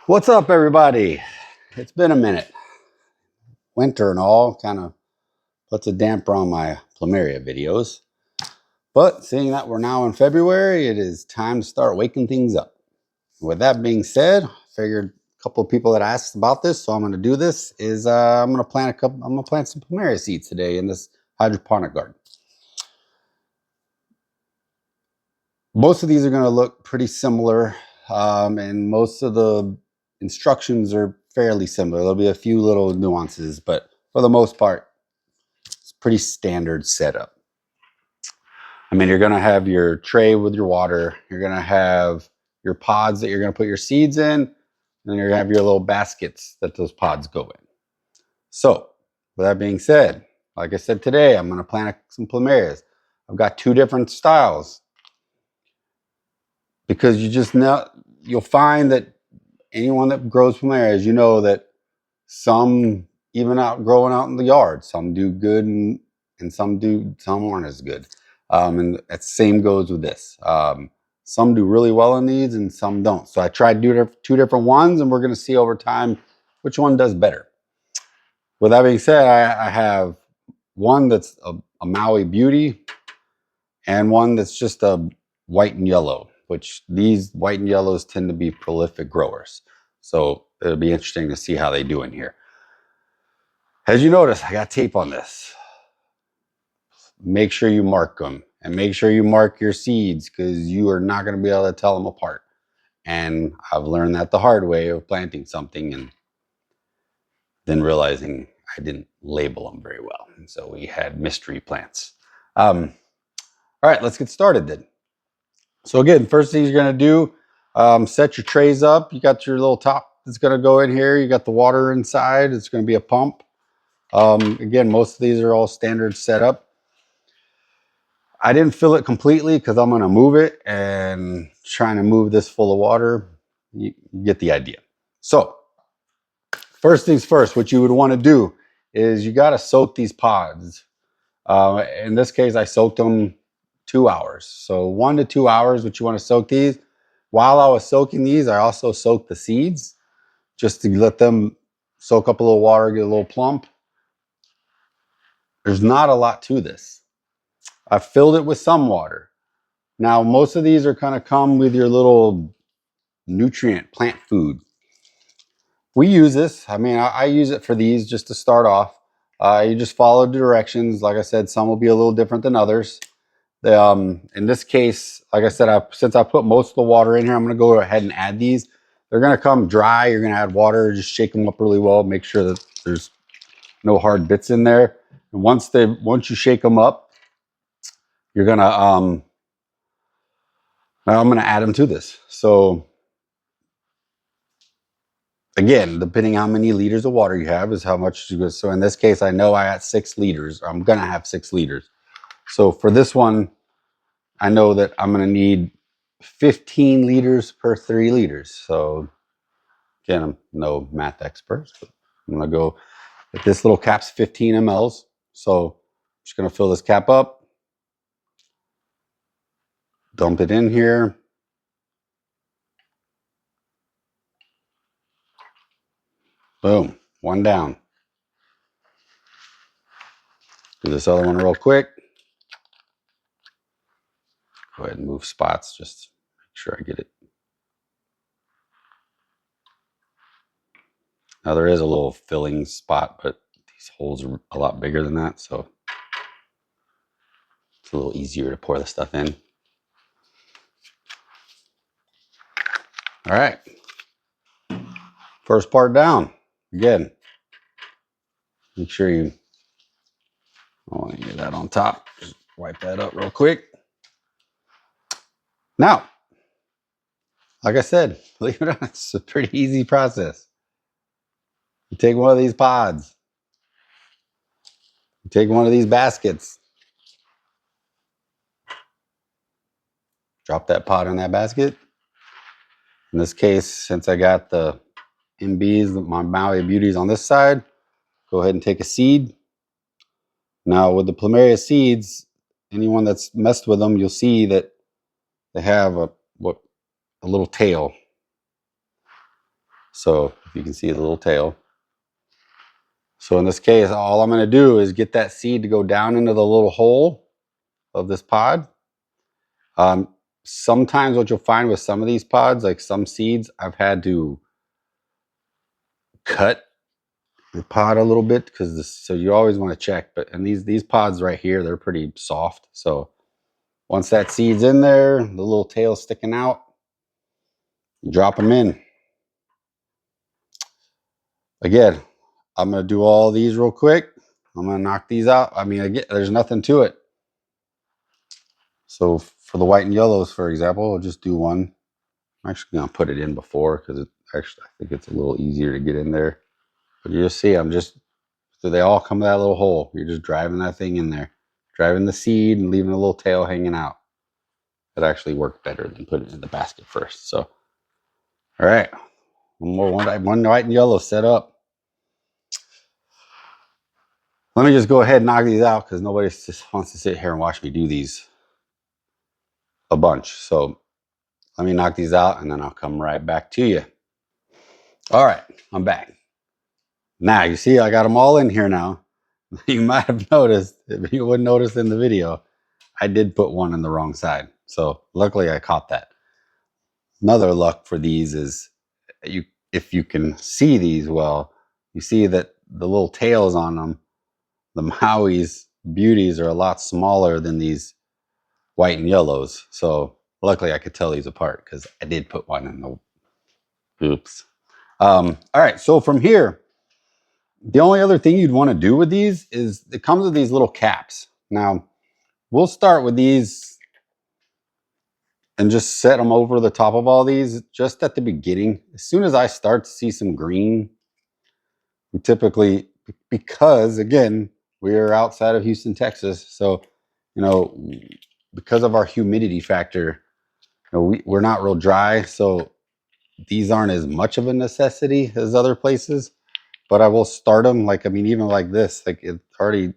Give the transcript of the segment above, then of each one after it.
What's up, everybody? It's been a minute. Winter and all kind of puts a damper on my Plumeria videos. But seeing that we're now in February, it is time to start waking things up. With that being said, I figured a couple of people that asked about this, so I'm going to do this. I'm going to plant some Plumeria seeds today in this hydroponic garden. Most of these are going to look pretty similar, and most of the instructions are fairly similar. There'll be a few little nuances, but for the most part, it's pretty standard setup. I mean, you're going to have your tray with your water. You're going to have your pods that you're going to put your seeds in, and then you're going to have your little baskets that those pods go in. So, with that being said, like I said today, I'm going to plant some plumerias. I've got two different styles because you'll find that anyone that grows plumerias, you know that some even growing out in the yard, some do good and some aren't as good. And that same goes with this. Some do really well in these and some don't. So I tried two different ones, and we're going to see over time which one does better. With that being said, I have one that's a Maui Beauty and one that's just a white and yellow, which these white and yellows tend to be prolific growers. So it'll be interesting to see how they do in here. As you notice, I got tape on this. Make sure you mark them, and make sure you mark your seeds, because you are not going to be able to tell them apart. And I've learned that the hard way of planting something and then realizing I didn't label them very well. And so we had mystery plants. All right, let's get started then. So again, first thing you're going to do, set your trays up. You got your little top that's going to go in here. You got the water inside. It's going to be a pump. Again, most of these are all standard setup. I didn't fill it completely because I'm going to move it, and trying to move this full of water, you get the idea. So first things first, what you would want to do is you got to soak these pods. In this case, I soaked them 2 hours. So 1 to 2 hours, what you want to soak these. While I was soaking these, I also soaked the seeds just to let them soak up a little water, get a little plump. There's not a lot to this. I filled it with some water. Now, most of these are kind of come with your little nutrient plant food. We use this. I mean, I use it for these just to start off. You just follow the directions. Like I said, some will be a little different than others. In this case, like I said, since I put most of the water in here, I'm going to go ahead and add these. They're going to come dry. You're going to add water. Just shake them up really well. Make sure that there's no hard bits in there. And once you shake them up, you're going to I'm going to add them to this. So again, depending how many liters of water you have is how much you go. So in this case, I know I got 6 liters. Or I'm going to have 6 liters. So for this one, I know that I'm going to need 15 liters per 3 liters. So again, I'm no math expert, but I'm going to go, if this little cap's 15 mLs. So I'm just going to fill this cap up, dump it in here. Boom, one down. Do this other one real quick. Go ahead and move spots, just make sure I get it. Now there is a little filling spot, but these holes are a lot bigger than that, so it's a little easier to pour the stuff in. All right, first part down. Again, make sure I want to get that on top. Just wipe that up real quick. Now, like I said, believe it or not, it's a pretty easy process. You take one of these pods, you take one of these baskets, drop that pod in that basket. In this case, since I got the MBs, my Maui Beauties on this side, go ahead and take a seed. Now with the Plumeria Seeds, anyone that's messed with them, you'll see that they have a little tail. So if you can see the little tail. So in this case, all I'm going to do is get that seed to go down into the little hole of this pod. Sometimes what you'll find with some of these pods, like some seeds, I've had to cut the pod a little bit because so you always want to check. But and these pods right here, they're pretty soft. So once that seed's in there, the little tail's sticking out, you drop them in. Again, I'm gonna do all these real quick. I'm gonna knock these out. I mean, again, there's nothing to it. So for the white and yellows, for example, I'll just do one. I'm actually gonna put it in before because it actually I think it's a little easier to get in there. But you just see, so they all come to that little hole. You're just driving that thing in there, driving the seed and leaving a little tail hanging out. It actually worked better than putting it in the basket first. So, all right, one white and yellow set up. Let me just go ahead and knock these out because nobody just wants to sit here and watch me do these a bunch. So let me knock these out and then I'll come right back to you. All right, I'm back. Now, you see, I got them all in here now. You might have noticed, if you wouldn't notice in the video, I did put one in the wrong side. So luckily I caught that. Another luck for these is if you can see these well, you see that the little tails on them, the Maui's beauties are a lot smaller than these white and yellows. So luckily I could tell these apart because I did put one in the, oops. All right, so from here, the only other thing you'd want to do with these is it comes with these little caps. Now, we'll start with these and just set them over the top of all these just at the beginning. As soon as I start to see some green, we typically, because again, we are outside of Houston, Texas, so because of our humidity factor, we're not real dry, so these aren't as much of a necessity as other places. But I will start them even like this, like it already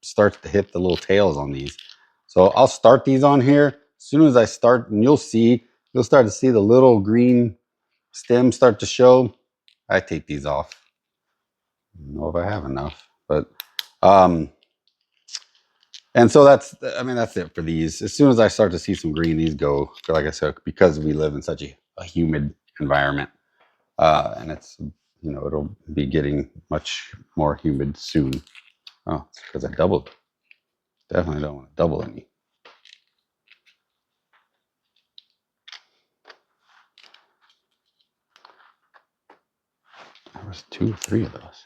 starts to hit the little tails on these. So I'll start these on here. As soon as I start, and you'll start to see the little green stems start to show. I take these off. I don't know if I have enough, but and so that's it for these. As soon as I start to see some green, these go, like I said, because we live in such a humid environment, and it's it'll be getting much more humid soon. Oh, it's because I doubled. Definitely don't want to double any. There was 2 or 3 of those.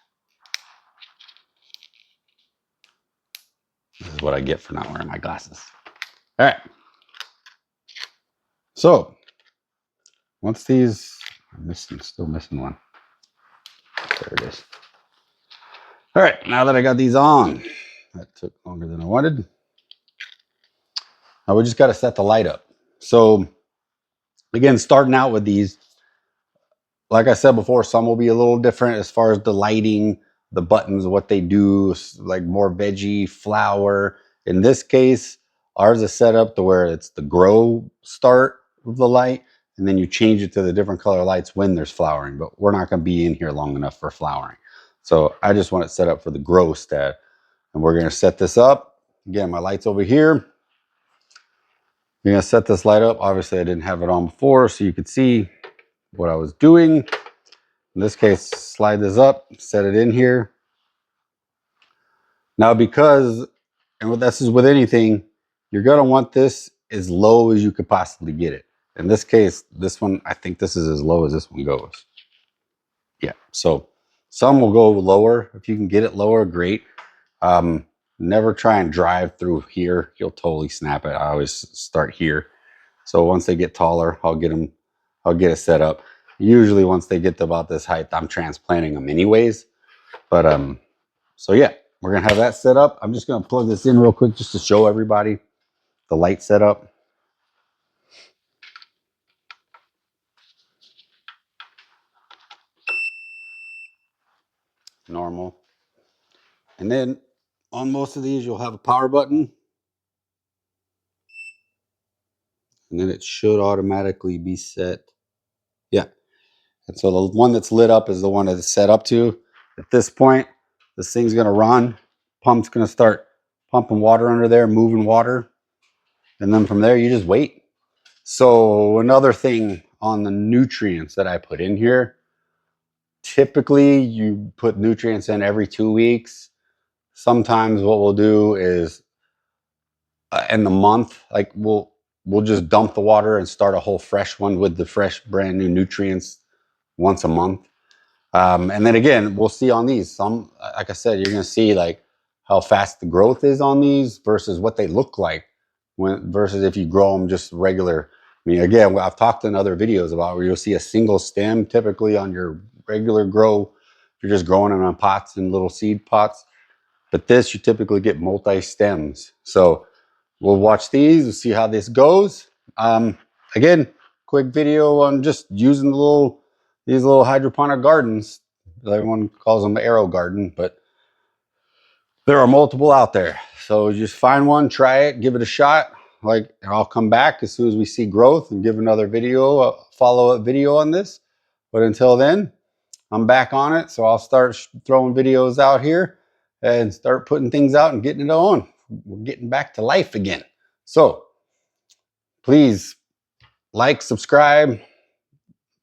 This is what I get for not wearing my glasses. All right. So once these, still missing one. There it is. All right. Now that I got these on, that took longer than I wanted. Now we just got to set the light up. So again, starting out with these, like I said before, some will be a little different as far as the lighting, the buttons, what they do, like more veggie, flower. In this case, ours is set up to where it's the grow start of the light, and then you change it to the different color lights when there's flowering, but we're not going to be in here long enough for flowering. So I just want it set up for the grow stat, and we're going to set this up. Again, my light's over here. We're going to set this light up. Obviously, I didn't have it on before, so you could see what I was doing. In this case, slide this up, set it in here. Now, and this is with anything, you're going to want this as low as you could possibly get it. In this case, this one, I think this is as low as this one goes. Yeah, so some will go lower. If you can get it lower, great. Never try and drive through here. You'll totally snap it. I always start here. So once they get taller, I'll get it set up. Usually once they get to about this height, I'm transplanting them anyways. But so yeah, we're gonna have that set up. I'm just gonna plug this in real quick just to show everybody the light setup. Normal. And then on most of these, you'll have a power button. And then it should automatically be set. Yeah. And so the one that's lit up is the one that it's set up to. At this point, this thing's going to run. Pump's going to start pumping water under there, moving water. And then from there, you just wait. So another thing on the nutrients that I put in here, typically you put nutrients in every 2 weeks. Sometimes what we'll do is in the month, like we'll just dump the water and start a whole fresh one with the fresh brand new nutrients once a month. And then again, we'll see on these, some, like I said, you're going to see like how fast the growth is on these versus what they look like versus if you grow them just regular. I mean, again, I've talked in other videos about where you'll see a single stem typically on your regular grow. If you're just growing them on pots and little seed pots, but this, you typically get multi-stems. So we'll watch these, we'll see how this goes. Again, quick video on just using these little hydroponic gardens. Everyone calls them arrow garden, but there are multiple out there. So just find one, try it, give it a shot. Like, I'll come back as soon as we see growth and give another video, a follow-up video on this. But until then, I'm back on it. So I'll start throwing videos out here and start putting things out and getting it on. We're getting back to life again. So please like, subscribe.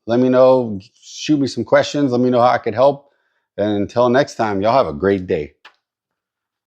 Let me know, shoot me some questions. Let me know how I could help. And until next time, y'all have a great day.